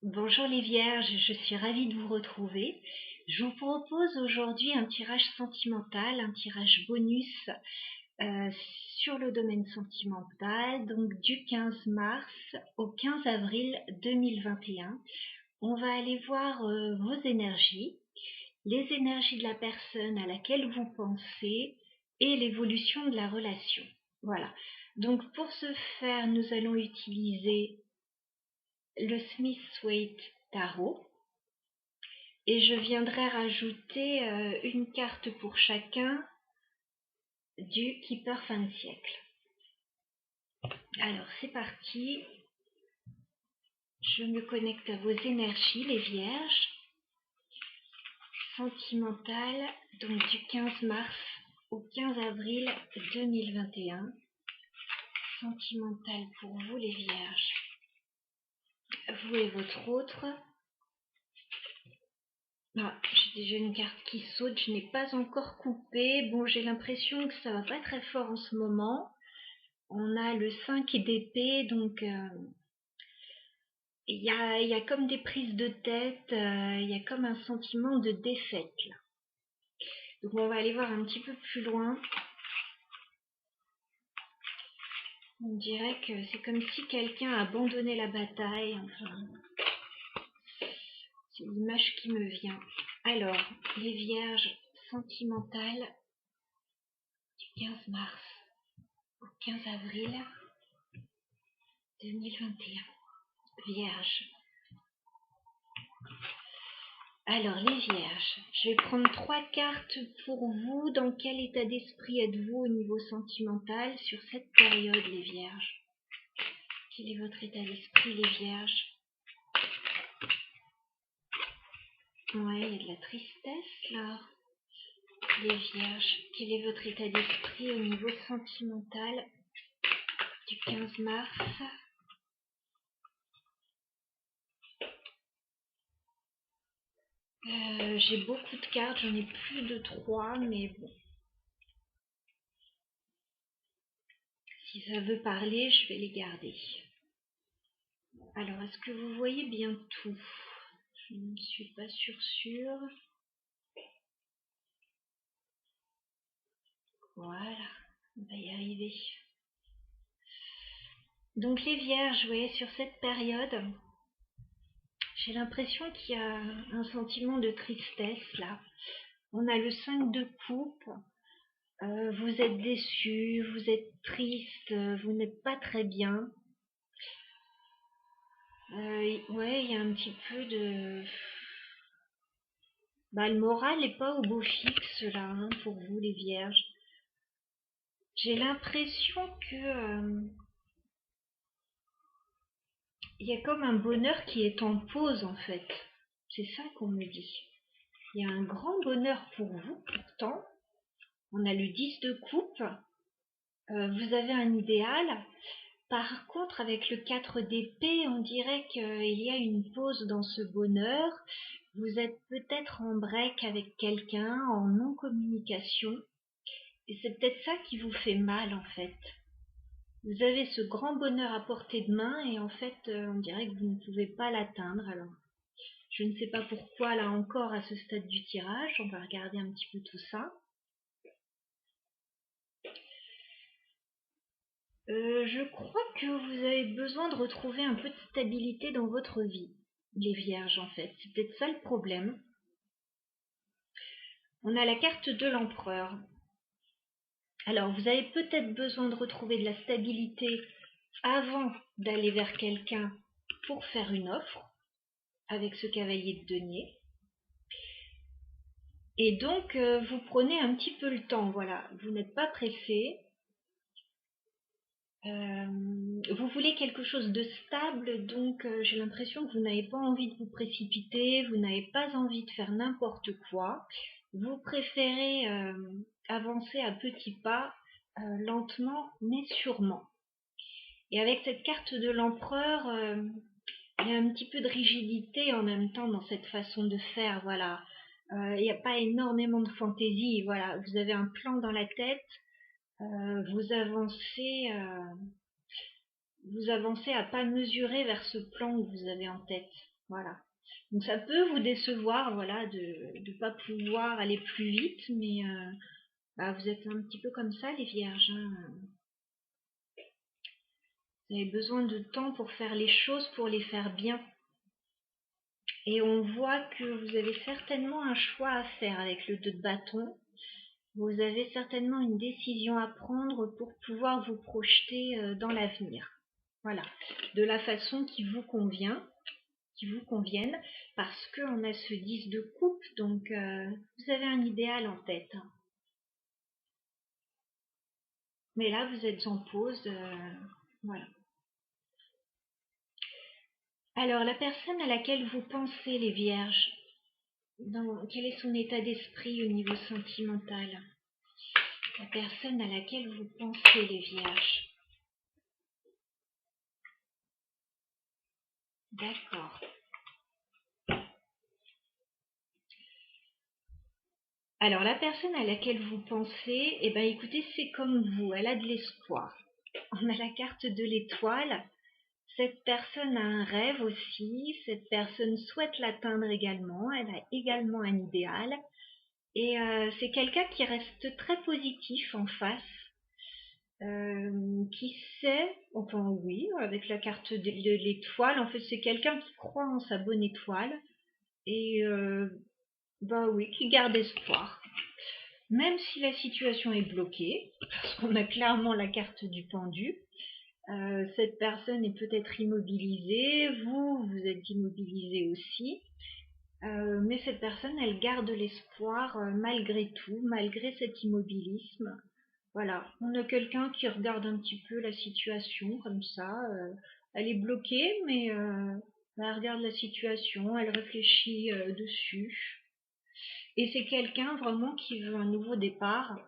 Bonjour les Vierges, je suis ravie de vous retrouver. Je vous propose aujourd'hui un tirage sentimental, un tirage bonus euh, sur le domaine sentimental, donc du 15 mars au 15 avril 2021. On va aller voir vos énergies, les énergies de la personne à laquelle vous pensez et l'évolution de la relation. Voilà. Donc pour ce faire, nous allons utiliser le Smith-Waite Tarot et je viendrai rajouter une carte pour chacun du Keeper fin de siècle. Alors c'est parti, je me connecte à vos énergies les Vierges, sentimentales, donc du 15 mars au 15 avril 2021, sentimentale pour vous les Vierges, vous et votre autre. Ah, j'ai déjà une carte qui saute, je n'ai pas encore coupé. Bon, j'ai l'impression que ça va pas très fort en ce moment. On a le 5 d'épée, donc il y a comme des prises de tête, il y a comme un sentiment de défaite là. Donc on va aller voir un petit peu plus loin. On dirait que c'est comme si quelqu'un a abandonné la bataille. Enfin, c'est l'image qui me vient. Alors, les Vierges sentimentales du 15 mars au 15 avril 2021. Vierge. Alors, les Vierges, je vais prendre 3 cartes pour vous. Dans quel état d'esprit êtes-vous au niveau sentimental sur cette période, les Vierges? Quel est votre état d'esprit, les Vierges? Ouais, il y a de la tristesse, là. Les Vierges, quel est votre état d'esprit au niveau sentimental du 15 mars? J'ai beaucoup de cartes, j'en ai plus de 3, mais bon. Si ça veut parler, je vais les garder. Alors, est-ce que vous voyez bien tout? Je ne suis pas sûre. Voilà, on va y arriver. Donc les Vierges, vous voyez, sur cette période, j'ai l'impression qu'il y a un sentiment de tristesse là. On a le 5 de coupe. Vous êtes déçu, vous êtes triste, vous n'êtes pas très bien. Ouais, il y a un petit peu de... Bah, le moral n'est pas au beau fixe là, hein, pour vous les Vierges. J'ai l'impression que il y a comme un bonheur qui est en pause en fait. C'est ça qu'on me dit. Il y a un grand bonheur pour vous pourtant. On a le 10 de coupe. Vous avez un idéal. Par contre, avec le 4 d'épée, on dirait qu'il y a une pause dans ce bonheur. Vous êtes peut-être en break avec quelqu'un, en non-communication. Et c'est peut-être ça qui vous fait mal en fait. Vous avez ce grand bonheur à portée de main et en fait, on dirait que vous ne pouvez pas l'atteindre. Alors, je ne sais pas pourquoi là encore à ce stade du tirage. On va regarder un petit peu tout ça. Je crois que vous avez besoin de retrouver un peu de stabilité dans votre vie, les Vierges en fait. C'est peut-être ça le problème. On a la carte de l'Empereur. Alors, vous avez peut-être besoin de retrouver de la stabilité avant d'aller vers quelqu'un pour faire une offre avec ce cavalier de denier. Et donc, vous prenez un petit peu le temps, voilà. Vous n'êtes pas pressé. Vous voulez quelque chose de stable, donc j'ai l'impression que vous n'avez pas envie de vous précipiter, vous n'avez pas envie de faire n'importe quoi. Vous préférez avancer à petits pas, lentement mais sûrement. Et avec cette carte de l'empereur, il y a un petit peu de rigidité en même temps dans cette façon de faire, voilà. Il n'y a pas énormément de fantaisie, voilà. Vous avez un plan dans la tête, vous avancez à pas mesurer vers ce plan que vous avez en tête. Voilà. Donc ça peut vous décevoir, voilà, de ne pas pouvoir aller plus vite, mais vous êtes un petit peu comme ça, les vierges, hein. Vous avez besoin de temps pour faire les choses, pour les faire bien. Et on voit que vous avez certainement un choix à faire avec le 2 de bâton. Vous avez certainement une décision à prendre pour pouvoir vous projeter dans l'avenir. Voilà, de la façon qui vous convient, qui vous convienne, parce qu'on a ce 10 de coupe, donc vous avez un idéal en tête. Mais là, vous êtes en pause, voilà. Alors, la personne à laquelle vous pensez, les vierges, quel est son état d'esprit au niveau sentimental? La personne à laquelle vous pensez, les vierges. D'accord. Alors, la personne à laquelle vous pensez, eh ben, écoutez, c'est comme vous, elle a de l'espoir. On a la carte de l'étoile. Cette personne a un rêve aussi, cette personne souhaite l'atteindre également, elle a également un idéal. Et c'est quelqu'un qui reste très positif en face, qui sait, enfin oui, avec la carte de l'étoile, en fait c'est quelqu'un qui croit en sa bonne étoile, et oui, qui garde espoir. Même si la situation est bloquée, parce qu'on a clairement la carte du pendu, cette personne est peut-être immobilisée, vous êtes immobilisé aussi, mais cette personne, elle garde l'espoir malgré tout, malgré cet immobilisme. Voilà, on a quelqu'un qui regarde un petit peu la situation comme ça, elle est bloquée, mais elle regarde la situation, elle réfléchit dessus. Et c'est quelqu'un vraiment qui veut un nouveau départ,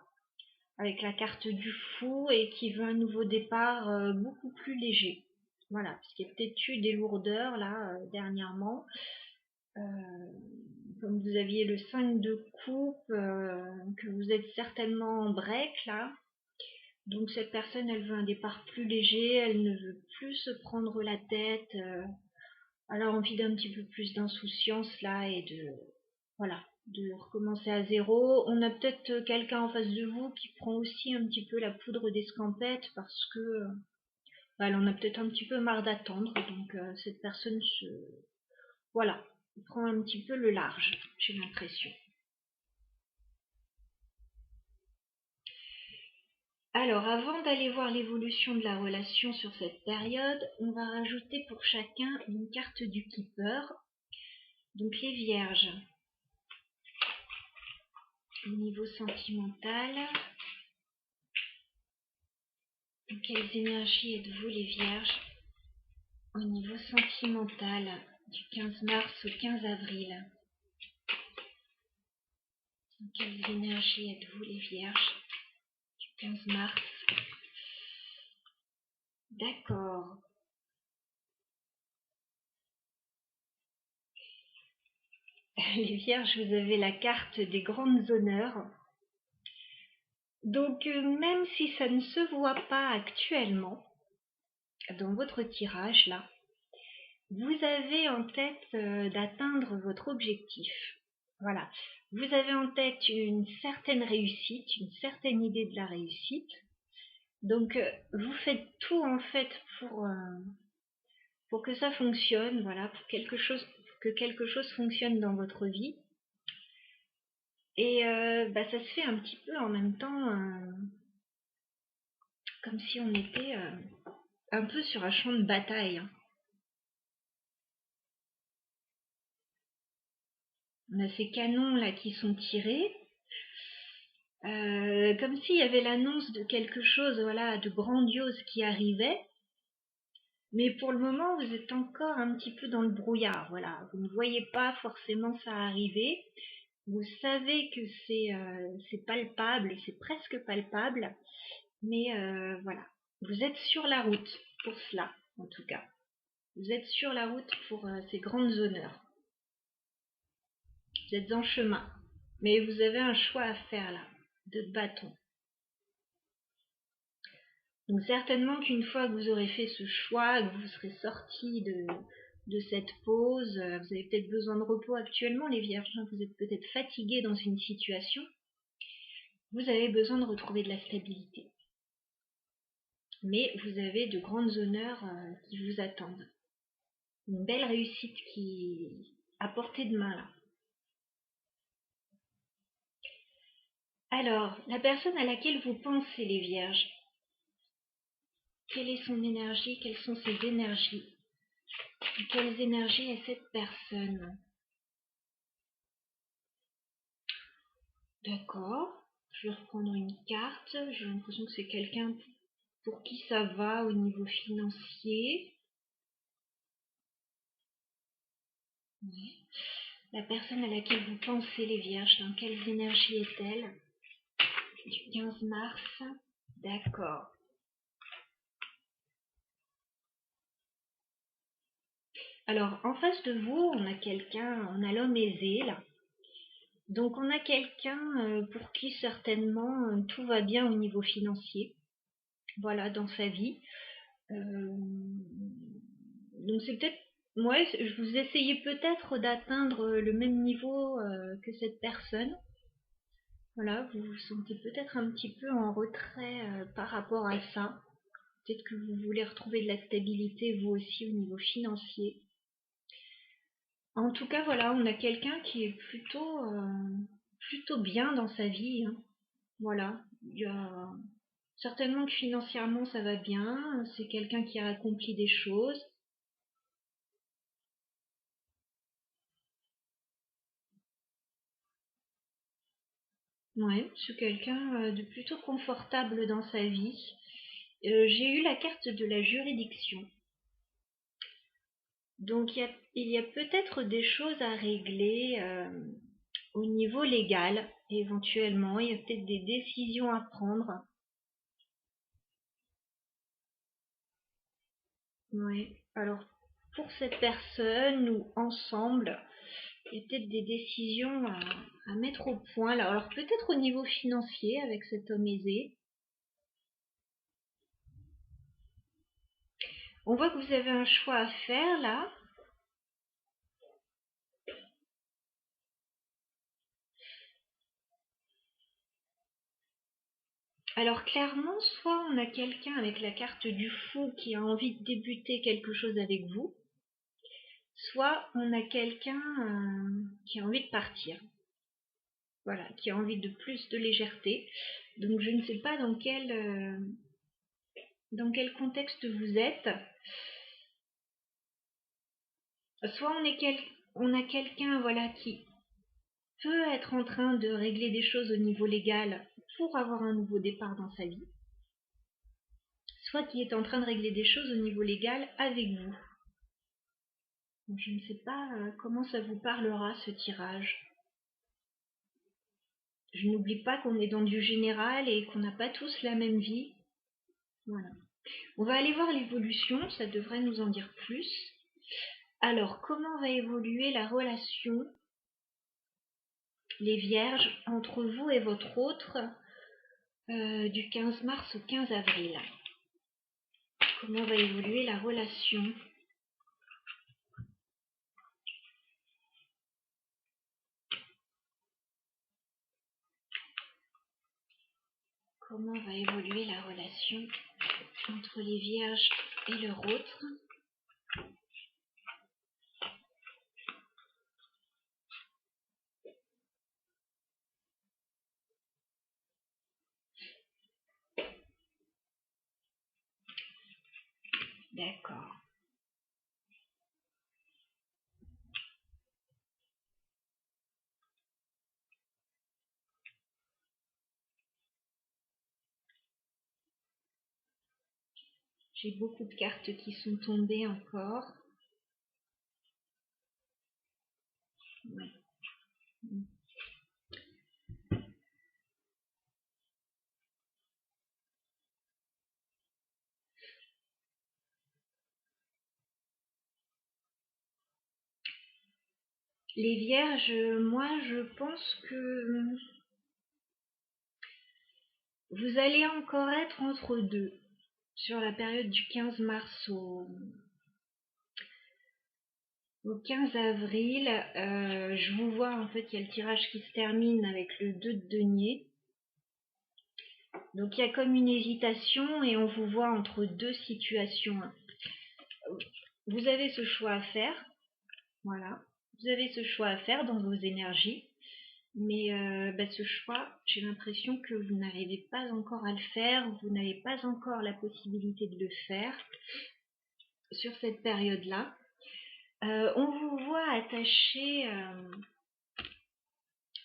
avec la carte du fou, et qui veut un nouveau départ beaucoup plus léger. Voilà, parce qu'il y a peut-être eu des lourdeurs là dernièrement. Comme vous aviez le 5 de coupe, que vous êtes certainement en break là. Donc cette personne, elle veut un départ plus léger, elle ne veut plus se prendre la tête. Elle a envie d'un petit peu plus d'insouciance là et de recommencer à zéro. On a peut-être quelqu'un en face de vous qui prend aussi un petit peu la poudre d'escampette parce que elle en a peut-être un petit peu marre d'attendre. Donc cette personne prend un petit peu le large, j'ai l'impression. Alors, avant d'aller voir l'évolution de la relation sur cette période, on va rajouter pour chacun une carte du Keeper. Donc les vierges, au niveau sentimental. Donc, quelles énergies êtes-vous les vierges au niveau sentimental du 15 mars au 15 avril? Donc, quelles énergies êtes-vous les vierges du 15 mars? D'accord. Les vierges, vous avez la carte des grandes honneurs. Donc, même si ça ne se voit pas actuellement, dans votre tirage, là, vous avez en tête d'atteindre votre objectif. Voilà. Vous avez en tête une certaine réussite, une certaine idée de la réussite. Donc, vous faites tout, en fait, pour que ça fonctionne, voilà, pour que quelque chose fonctionne dans votre vie. Et ça se fait un petit peu en même temps, comme si on était un peu sur un champ de bataille, hein. On a ces canons là qui sont tirés, comme s'il y avait l'annonce de quelque chose, voilà, de grandiose qui arrivait. Mais pour le moment, vous êtes encore un petit peu dans le brouillard, voilà. Vous ne voyez pas forcément ça arriver. Vous savez que c'est palpable, c'est presque palpable, mais voilà. Vous êtes sur la route pour cela, en tout cas. Vous êtes sur la route pour ces grandes honneurs. Vous êtes en chemin, mais vous avez un choix à faire là, de bâton. Donc certainement qu'une fois que vous aurez fait ce choix, que vous serez sorti de cette pause. Vous avez peut-être besoin de repos actuellement, les Vierges. Vous êtes peut-être fatigués dans une situation. Vous avez besoin de retrouver de la stabilité. Mais vous avez de grandes honneurs qui vous attendent. Une belle réussite qui est à portée de main là. Alors, la personne à laquelle vous pensez, les Vierges, quelle est son énergie? Quelles sont ses énergies? Quelles énergies est cette personne? D'accord. Je vais reprendre une carte. J'ai l'impression que c'est quelqu'un pour qui ça va au niveau financier. Oui. La personne à laquelle vous pensez, les Vierges, dans quelles énergies est-elle? Du 15 mars. D'accord. Alors, en face de vous, on a l'homme aisé, là. Donc, on a quelqu'un pour qui, certainement, tout va bien au niveau financier. Voilà, dans sa vie. Donc, c'est peut-être... Ouais, vous essayez peut-être d'atteindre le même niveau que cette personne. Voilà, vous vous sentez peut-être un petit peu en retrait par rapport à ça. Peut-être que vous voulez retrouver de la stabilité, vous aussi, au niveau financier. En tout cas, voilà, on a quelqu'un qui est plutôt bien dans sa vie, hein. Voilà, il y a certainement que financièrement ça va bien. C'est quelqu'un qui a accompli des choses. Ouais, c'est quelqu'un de plutôt confortable dans sa vie. J'ai eu la carte de la juridiction. Donc il y a peut-être des choses à régler au niveau légal, éventuellement. Il y a peut-être des décisions à prendre. Ouais. Alors, pour cette personne ou ensemble, il y a peut-être des décisions à mettre au point là. Alors, peut-être au niveau financier avec cet homme aisé. On voit que vous avez un choix à faire là. Alors clairement, soit on a quelqu'un avec la carte du fou qui a envie de débuter quelque chose avec vous, soit on a quelqu'un qui a envie de partir. Voilà, qui a envie de plus de légèreté. Donc je ne sais pas dans quel contexte vous êtes. Soit on a quelqu'un voilà, qui peut être en train de régler des choses au niveau légal pour avoir un nouveau départ dans sa vie, soit qui est en train de régler des choses au niveau légal avec vous. Donc, je ne sais pas comment ça vous parlera ce tirage. Je n'oublie pas qu'on est dans du général et qu'on n'a pas tous la même vie. Voilà. On va aller voir l'évolution, ça devrait nous en dire plus. Alors, comment va évoluer la relation, les Vierges, entre vous et votre autre du 15 mars au 15 avril? Comment va évoluer la relation? Comment va évoluer la relation entre les Vierges et leur autre? D'accord. J'ai beaucoup de cartes qui sont tombées encore. Ouais. Les Vierges, moi je pense que vous allez encore être entre deux sur la période du 15 mars Au 15 avril, je vous vois, en fait, il y a le tirage qui se termine avec le 2 de denier. Donc il y a comme une hésitation et on vous voit entre deux situations. Vous avez ce choix à faire, voilà. Vous avez ce choix à faire dans vos énergies, mais ce choix, j'ai l'impression que vous n'arrivez pas encore à le faire, vous n'avez pas encore la possibilité de le faire sur cette période-là. On vous voit attaché,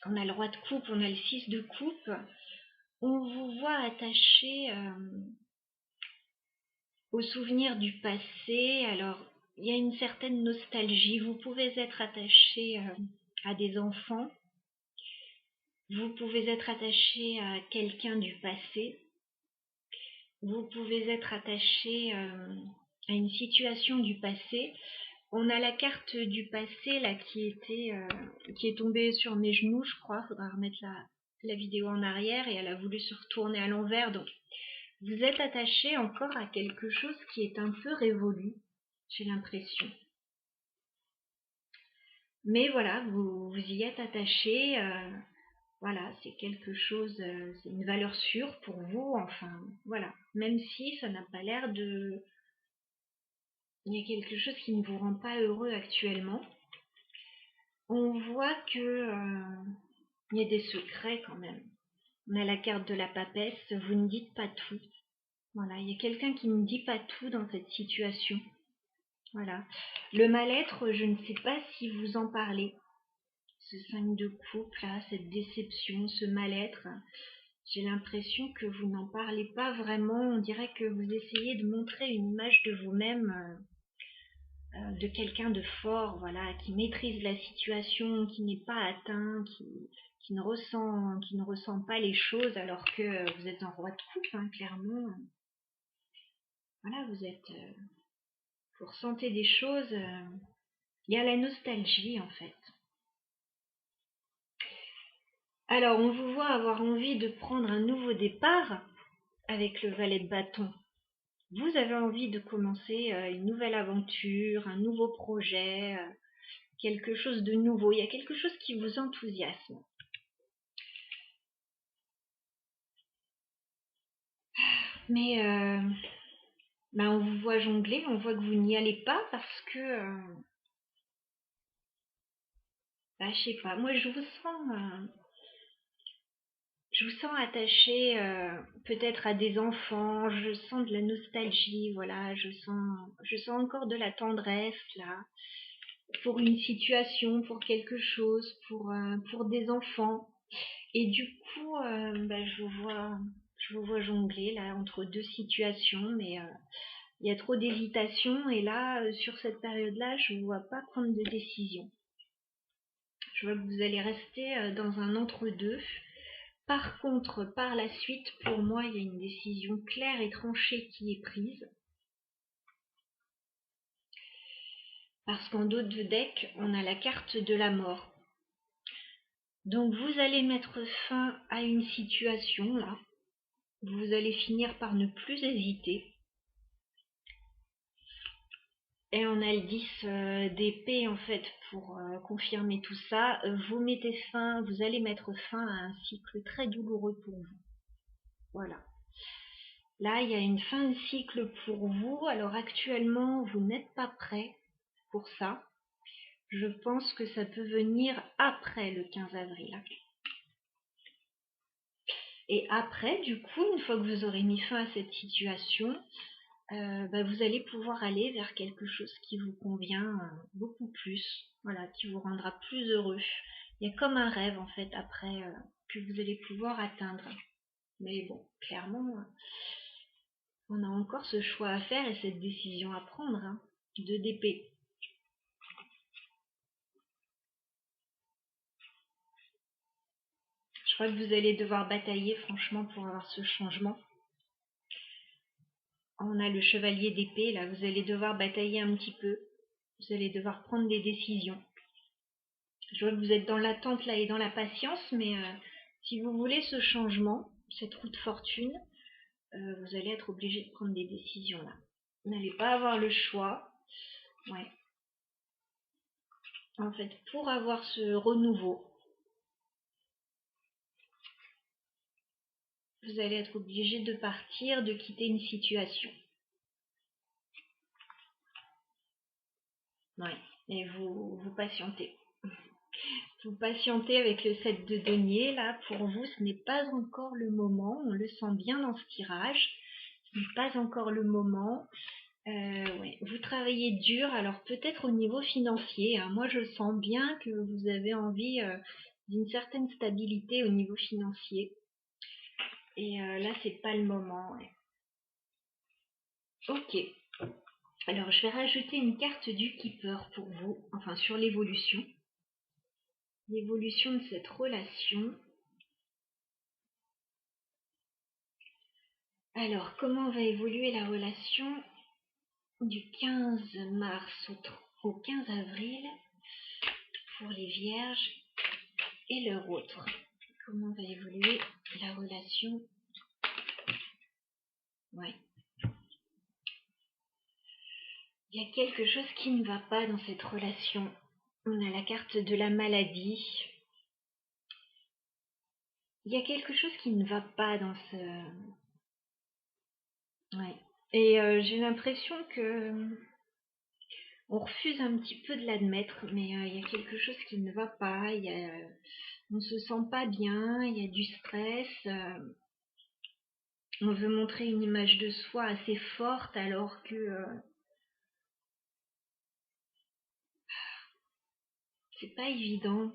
on a le roi de coupe, on a le 6 de coupe, on vous voit attaché aux souvenirs du passé. Alors, il y a une certaine nostalgie. Vous pouvez être attaché à des enfants. Vous pouvez être attaché à quelqu'un du passé. Vous pouvez être attaché à une situation du passé. On a la carte du passé là qui est tombée sur mes genoux, je crois. Faudra remettre la vidéo en arrière et elle a voulu se retourner à l'envers. Donc, vous êtes attaché encore à quelque chose qui est un peu révolu, j'ai l'impression. Mais voilà, vous y êtes attaché. Voilà, c'est quelque chose, c'est une valeur sûre pour vous. Enfin, voilà. Même si ça n'a pas l'air de... Il y a quelque chose qui ne vous rend pas heureux actuellement. On voit que il y a des secrets quand même. On a la carte de la papesse, vous ne dites pas tout. Voilà, il y a quelqu'un qui ne dit pas tout dans cette situation. Voilà. Le mal-être, je ne sais pas si vous en parlez. Ce 5 de coupe là, cette déception, ce mal-être, j'ai l'impression que vous n'en parlez pas vraiment. On dirait que vous essayez de montrer une image de vous-même, de quelqu'un de fort, voilà, qui maîtrise la situation, qui n'est pas atteint, qui ne ressent pas les choses, alors que vous êtes un roi de coupe, hein, clairement. Voilà, vous ressentez des choses. Il y a la nostalgie en fait. Alors, on vous voit avoir envie de prendre un nouveau départ avec le valet de bâton. Vous avez envie de commencer une nouvelle aventure, un nouveau projet, quelque chose de nouveau. Il y a quelque chose qui vous enthousiasme. Mais on vous voit jongler, on voit que vous n'y allez pas parce que, je sais pas, moi je vous sens attaché peut-être à des enfants, je sens de la nostalgie, voilà, je sens encore de la tendresse là, pour une situation, pour quelque chose, pour des enfants. Et du coup, je vous vois jongler là entre deux situations, mais il y a trop d'hésitation et là, sur cette période-là, je ne vous vois pas prendre de décision. Je vois que vous allez rester dans un entre-deux. Par contre, par la suite, pour moi, il y a une décision claire et tranchée qui est prise. Parce qu'en dos de deck, on a la carte de la mort. Donc vous allez mettre fin à une situation là. Vous allez finir par ne plus hésiter. Et on a le 10 d'épée en fait pour confirmer tout ça. Vous allez mettre fin à un cycle très douloureux pour vous. Voilà. Là, il y a une fin de cycle pour vous. Alors actuellement, vous n'êtes pas prêt pour ça. Je pense que ça peut venir après le 15 avril. Et après, du coup, une fois que vous aurez mis fin à cette situation, vous allez pouvoir aller vers quelque chose qui vous convient beaucoup plus, voilà, qui vous rendra plus heureux. Il y a comme un rêve en fait après que vous allez pouvoir atteindre. Mais bon, clairement, on a encore ce choix à faire et cette décision à prendre, hein, de d'épée. Je crois que vous allez devoir batailler franchement pour avoir ce changement. On a le chevalier d'épée, là, vous allez devoir batailler un petit peu. Vous allez devoir prendre des décisions. Je vois que vous êtes dans l'attente là et dans la patience, mais si vous voulez ce changement, cette roue de fortune, vous allez être obligé de prendre des décisions là. Vous n'allez pas avoir le choix. Ouais. En fait, pour avoir ce renouveau, vous allez être obligé de partir, de quitter une situation. Ouais, et vous patientez. Vous patientez avec le 7 de denier. Là, pour vous, ce n'est pas encore le moment. On le sent bien dans ce tirage. Ce n'est pas encore le moment. Ouais. Vous travaillez dur, alors peut-être au niveau financier. Hein. Moi, je sens bien que vous avez envie d'une certaine stabilité au niveau financier. Et là, c'est pas le moment. Ouais. Ok. Alors, je vais rajouter une carte du Keeper pour vous, enfin sur l'évolution. L'évolution de cette relation. Alors, comment va évoluer la relation du 15 mars au 15 avril pour les vierges et leur autre? Comment va évoluer la relation? Ouais. Il y a quelque chose qui ne va pas dans cette relation. On a la carte de la maladie. Il y a quelque chose qui ne va pas dans ce... Ouais. Et j'ai l'impression que on refuse un petit peu de l'admettre, mais il y a quelque chose qui ne va pas. On se sent pas bien, il y a du stress. On veut montrer une image de soi assez forte alors que c'est pas évident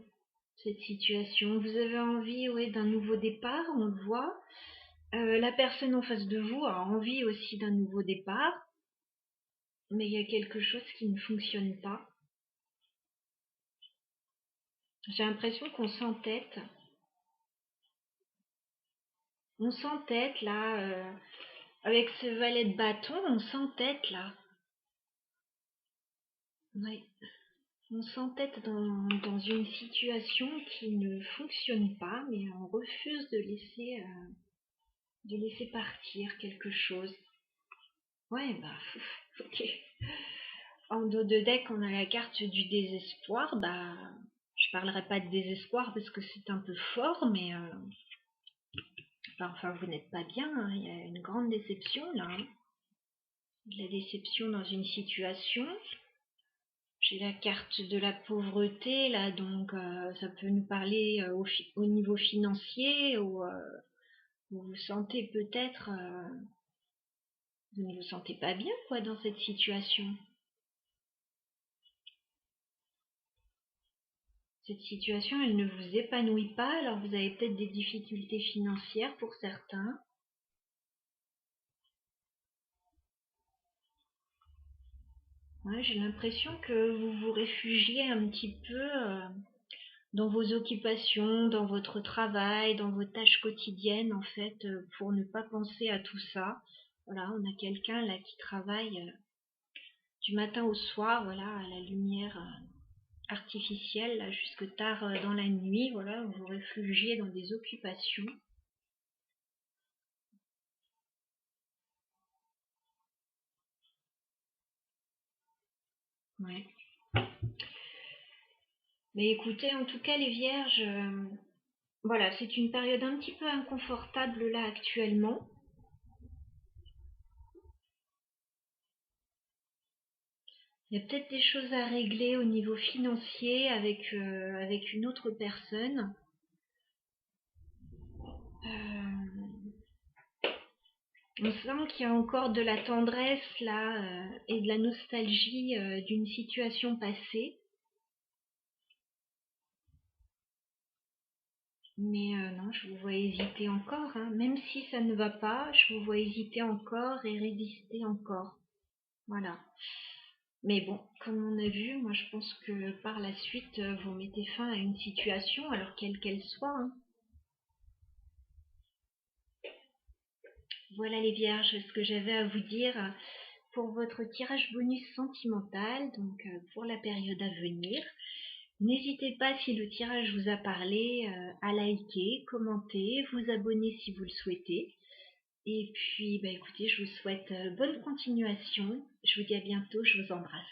cette situation. Vous avez envie, ouais, d'un nouveau départ, on le voit. La personne en face de vous a envie aussi d'un nouveau départ, mais il y a quelque chose qui ne fonctionne pas. J'ai l'impression qu'on s'entête. On s'entête là, avec ce valet de bâton, on s'entête là. Oui, on s'entête dans une situation qui ne fonctionne pas, mais on refuse de laisser partir quelque chose. Ouais, bah, ok. En dos de deck, on a la carte du désespoir. Bah, je parlerai pas de désespoir parce que c'est un peu fort, mais enfin, vous n'êtes pas bien. Hein. Il y a une grande déception là. Hein. De la déception dans une situation. J'ai la carte de la pauvreté là, donc ça peut nous parler au niveau financier où vous vous sentez peut-être, vous ne vous sentez pas bien quoi dans cette situation. Cette situation, elle ne vous épanouit pas, alors vous avez peut-être des difficultés financières pour certains. Ouais, j'ai l'impression que vous vous réfugiez un petit peu dans vos occupations, dans votre travail, dans vos tâches quotidiennes, en fait, pour ne pas penser à tout ça. Voilà, on a quelqu'un là qui travaille du matin au soir, voilà, à la lumière artificielle, là, jusque tard dans la nuit, voilà, vous vous réfugiez dans des occupations. Ouais. Mais écoutez, en tout cas, les vierges, voilà, c'est une période un petit peu inconfortable là actuellement. Il y a peut-être des choses à régler au niveau financier avec une autre personne. On sent qu'il y a encore de la tendresse là et de la nostalgie d'une situation passée. Mais non, je vous vois hésiter encore. Hein. Même si ça ne va pas, je vous vois hésiter encore et résister encore. Voilà. Mais bon, comme on a vu, moi je pense que par la suite, vous mettez fin à une situation, alors quelle qu'elle soit. Hein. Voilà les vierges, ce que j'avais à vous dire pour votre tirage bonus sentimental, donc pour la période à venir. N'hésitez pas, si le tirage vous a parlé, à liker, commenter, vous abonner si vous le souhaitez. Et puis, bah, écoutez, je vous souhaite bonne continuation. Je vous dis à bientôt, je vous embrasse.